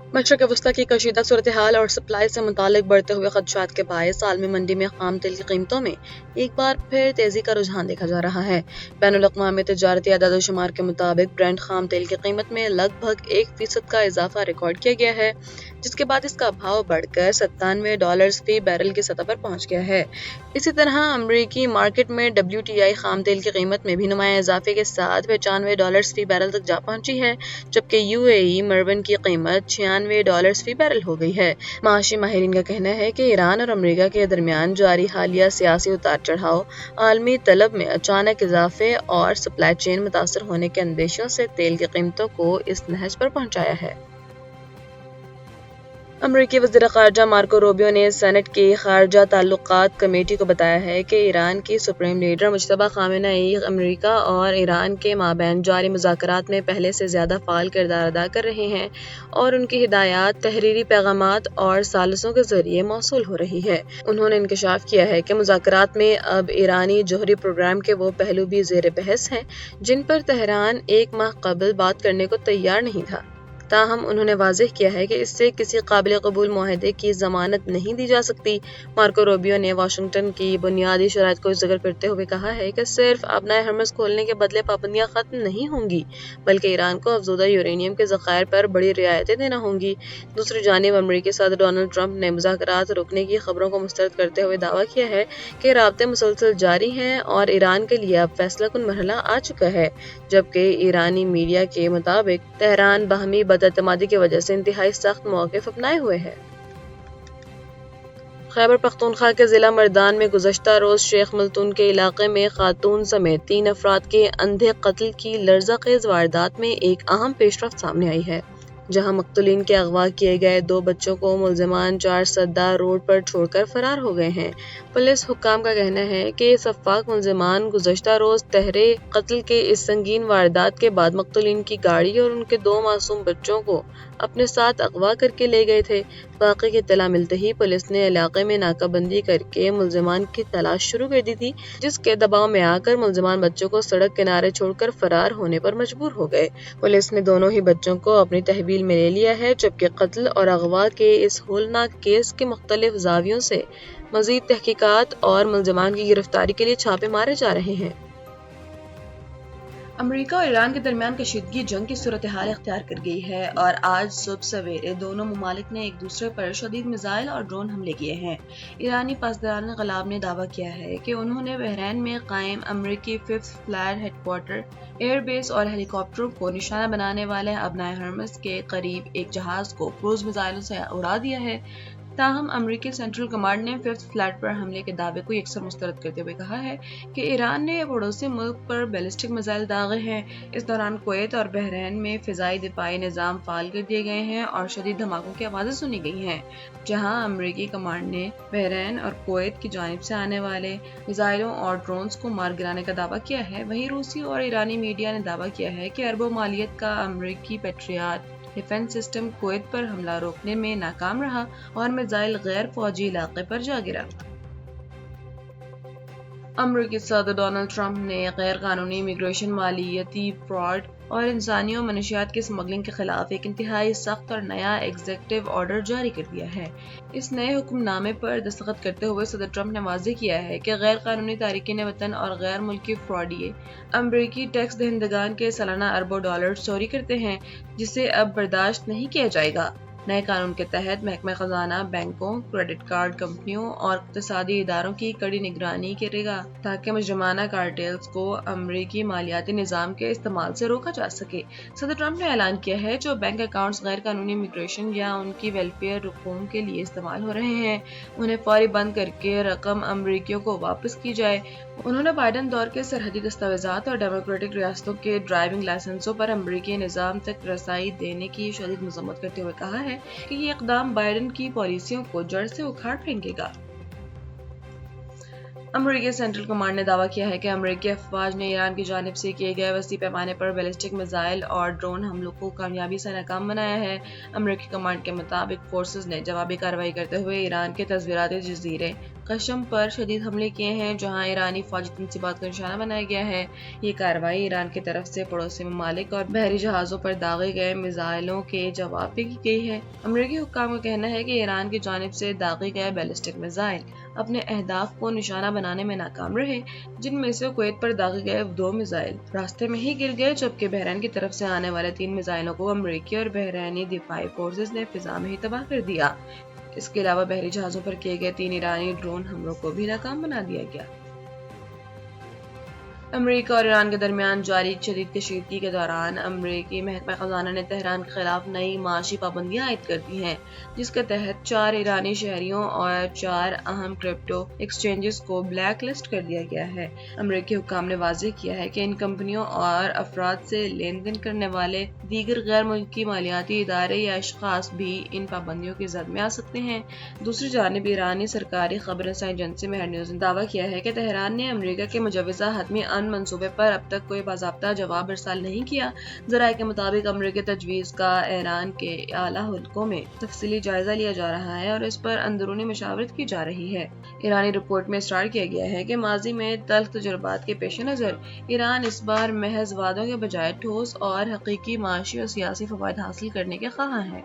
मशरक़ वस्ती की कशीदा सूरत हाल और सप्लाई से मुतालिक बढ़ते हुए खदशात के बायस आलमी मंडी में खाम तेल की कीमतों में एक बार फिर तेजी का रुझान देखा जा रहा है। बैनुल-अक़वामी तजारती अदाद-ओ-शुमार के मुताबिक ब्रेंट खाम तेल की कीमत में लगभग 1% का इजाफा रिकॉर्ड किया गया है, जिसके बाद इसका भाव बढ़कर $97 फी बैरल की सतह पर पहुंच गया है। इसी तरह अमरीकी मार्केट में WTI खाम तेल की कीमत में भी नुमाया इजाफे के साथ $95 फी बैरल तक जा पहुंची है, जबकि UAE मरबन की कीमत $96 फी बैरल हो गई है। माशी माहिरीन का कहना है कि ईरान और अमेरिका के दरमियान जारी हालिया सियासी उतार चढ़ाव, आलमी तलब में अचानक इजाफे और सप्लाई चेन मुतासर होने के अंदेशों से तेल की कीमतों को इस नहज पर पहुंचाया है। अमरीकी वज़ीर ख़ारजा मार्को रूबियो ने सेनेट की ख़ारजा ताल्लुकात कमेटी को बताया है कि ईरान की सुप्रीम लीडर मुज्तबा ख़ामेनेई अमरीका और ईरान के माबैन जारी मुज़ाकरात में पहले से ज़्यादा फ़ाल किरदार अदा कर रहे हैं और उनकी हिदायत तहरीरी पैगामात और सालिसों के ज़रिए मौसूल हो रही है। उन्होंने इंकशाफ किया है कि मुज़ाकरात में अब ईरानी जोहरी प्रोग्राम के वो पहलू भी ज़ेर बहस हैं जिन पर तेहरान एक माह कबल बात करने को तैयार नहीं था। ताहम उन्होंने वाज़ेह किया है कि इससे किसी काबिल कबूल मुआहदे की ज़मानत नहीं दी जा सकती। मार्को रूबियो ने वाशिंगटन की बुनियादी शराइत को उजागर करते हुए कहा है कि सिर्फ अपना हरमस खोलने के बदले पाबंदियां खत्म नहीं होंगी, बल्कि ईरान को अफजूदा यूरेनियम के ज़खायर पर बड़ी रियायतें देना होंगी। दूसरी जानिब अमरीकी सदर डोनाल्ड ट्रंप ने मुज़ाकरात रुकने की खबरों को मुस्तरद करते हुए दावा किया है कि राब्ते मुसलसल जारी हैं और ईरान के लिए अब फैसला कुन मरहला आ चुका है, जबकि ईरानी मीडिया के मुताबिक तेहरान बाहमी बदअतमादी की वजह से इंतहाई सख्त मौक़िफ़ अपनाए हुए है। खैबर पख्तूनख्वा के ज़िला मर्दान में गुज़श्ता रोज़ शेख मल्तून के इलाके में खातून समेत 3 अफराद के अंधे कत्ल की लर्ज़ाखेज़ वारदात में एक अहम पेशरफ्त सामने आई है, जहां मक़तूलीन के अगवा किए गए 2 बच्चों को मुल्ज़िमान 4 सद्दा रोड पर छोड़कर फरार हो गए हैं। पुलिस हुक्काम का कहना है कि सफ़ाक मुल्ज़िमान गुज़श्ता रोज़ तहरे कत्ल के इस संगीन वारदात के बाद मक़तूलीन की गाड़ी और उनके 2 मासूम बच्चों को अपने साथ अगवा करके ले गए थे। वाक़े की इत्तला मिलते ही पुलिस ने इलाके में नाकाबंदी करके मुल्ज़िमान की तलाश शुरू कर दी थी, जिसके दबाव में आकर मुल्ज़िमान बच्चों को सड़क किनारे छोड़कर फरार होने पर मजबूर हो गए। पुलिस ने दोनों ही बच्चों को अपनी तहवील में ले लिया है, जबकि कत्ल और अगवा के इस होलनाक केस के मुख्तलिफ ज़ावियों से मज़ीद तहकीकात और मुल्ज़िमान की गिरफ्तारी के लिए छापे मारे जा रहे हैं। अमेरिका और ईरान के दरमियान कशीदगी जंग की सूरत हाल इख्तियार कर गई है और आज सुबह सवेरे दोनों ममालिक ने एक दूसरे पर शदीद मिसाइल और ड्रोन हमले किए हैं। ईरानी पासदारान ग़लाब ने दावा किया है कि उन्होंने बहरैन में कायम अमरीकी 5th फ्लीट हेडक्वार्टर, एयरबेस और हेलीकॉप्टरों को निशाना बनाने वाले अबनाए हरमस के करीब एक जहाज को क्रूज मिसाइलों से उड़ा दिया है। ताहम अमरीकी सेंट्रल कमांड ने 5th फ्लीट पर हमले के दावे को यकसर मुस्तरद करते हुए कहा है कि ईरान ने पड़ोसी मुल्क पर बैलिस्टिक मिसाइल दागे हैं। इस दौरान कुवैत और बहरैन में फ़िज़ाई दिफाई निज़ाम फ़ाल कर दिए गए हैं और शदीद धमाकों की आवाज़ें सुनी गई हैं, जहां अमरीकी कमांड ने बहरैन और कुवैत की जानिब से आने वाले मिसाइलों और ड्रोन्स को मार गिराने का दावा किया है। वहीं रूसी और ईरानी मीडिया ने दावा किया है कि अरबों मालियत का अमरीकी पेट्रियट डिफेंस सिस्टम कुवैत पर हमला रोकने में नाकाम रहा और मिसाइल गैर फौजी इलाके पर जा गिरा। अमरीकी सदर डोनाल्ड ट्रंप ने गैर कानूनी इमिग्रेशन, मालियती फ्रॉड और इंसानी और मनशियात की स्मगलिंग के खिलाफ एक इंतहाई सख्त और नया एग्जीक्यूटिव ऑर्डर जारी कर दिया है। इस नए हुक्मनामे पर दस्तखत करते हुए सदर ट्रंप ने वाज़ेह किया है कि गैर कानूनी तारिकीन वतन और गैर मुल्की फ्रॉडिये अमरीकी टैक्स दहिंदगान के सालाना अरबों डॉलर चोरी करते हैं, जिसे अब बर्दाश्त नहीं किया जाएगा। नए कानून के तहत महकमा खजाना बैंकों, क्रेडिट कार्ड कंपनियों और इक़्तिसादी इदारों की कड़ी निगरानी करेगा ताकि मुजरिमाना कार्टेल्स को अमरीकी मालियाती निज़ाम के इस्तेमाल से रोका जा सके। सदर ट्रंप ने ऐलान किया है जो बैंक अकाउंट्स गैर कानूनी इमिग्रेशन या उनकी वेलफेयर रकूम के लिए इस्तेमाल हो रहे हैं, उन्हें फौरी बंद करके रकम अमरीकियों को वापस की जाए। उन्होंने बाइडन दौर के सरहदी दस्तावेजात और डेमोक्रेटिक रियासतों के ड्राइविंग लाइसेंसों पर अमरीकी निज़ाम तक रसाई देने की शदीद मज़म्मत करते हुए कहा है कि ये इक़दाम बाइडन की पॉलिसियों को जड़ से उखाड़ फेंकेगा। अमरीकी सेंट्रल कमांड ने दावा किया है कि अमरीकी अफवाज ने ईरान की जानिब से किए गए वसी पैमाने पर बैलिस्टिक मिसाइल और ड्रोन हमलों को कामयाबी से नाकाम बनाया है। अमरीकी कमांड के मुताबिक फोर्सेस ने जवाबी कार्रवाई करते हुए ईरान के तस्वीराती जजीरे قشم پر شدید حملے کیے ہیں جہاں ایرانی فوجی تنصیبات کو نشانہ بنایا گیا ہے۔ یہ کارروائی ایران کی طرف سے پڑوسی ممالک اور بحری جہازوں پر داغے گئے میزائلوں کے جواب میں کی گئی ہے۔ امریکی حکام کا کہنا ہے کہ ایران کی جانب سے داغے گئے بیلسٹک میزائل اپنے اہداف کو نشانہ بنانے میں ناکام رہے، جن میں سے کویت پر داغے گئے 2 میزائل راستے میں ہی گر گئے، جبکہ بحرین کی طرف سے آنے والے 3 میزائلوں کو امریکی اور بحرینی دفاعی فورسز نے فضا میں ہی تباہ کر دیا۔ اس کے علاوہ بحری جہازوں پر کیے گئے 3 ایرانی ڈرون حملوں کو بھی ناکام بنا دیا گیا۔ امریکہ اور ایران کے درمیان جاری شدید کشیدگی کے دوران امریکی محکمہ خزانہ نے تہران کے خلاف نئی معاشی پابندیاں عائد کر دی ہیں، جس کے تحت 4 ایرانی شہریوں اور 4 اہم کرپٹو ایکسچینجز کو بلیک لسٹ کر دیا گیا ہے۔ امریکی حکام نے واضح کیا ہے کہ ان کمپنیوں اور افراد سے لین دین کرنے والے دیگر غیر ملکی مالیاتی ادارے یا اشخاص بھی ان پابندیوں کی زد میں آ سکتے ہیں۔ دوسری جانب ایرانی سرکاری خبر رساں ایجنسی مہر نیوز نے دعویٰ کیا ہے کہ تہران نے امریکہ کے مجوزہ حتمی منصوبے پر اب تک کوئی باضابطہ جواب ارسال نہیں کیا۔ ذرائع کے مطابق امریکی تجویز کا ایران کے اعلیٰ حلقوں میں تفصیلی جائزہ لیا جا رہا ہے اور اس پر اندرونی مشاورت کی جا رہی ہے۔ ایرانی رپورٹ میں اصرار کیا گیا ہے کہ ماضی میں تلخ تجربات کے پیش نظر ایران اس بار محض وعدوں کے بجائے ٹھوس اور حقیقی معاشی اور سیاسی فوائد حاصل کرنے کے خواہاں ہے۔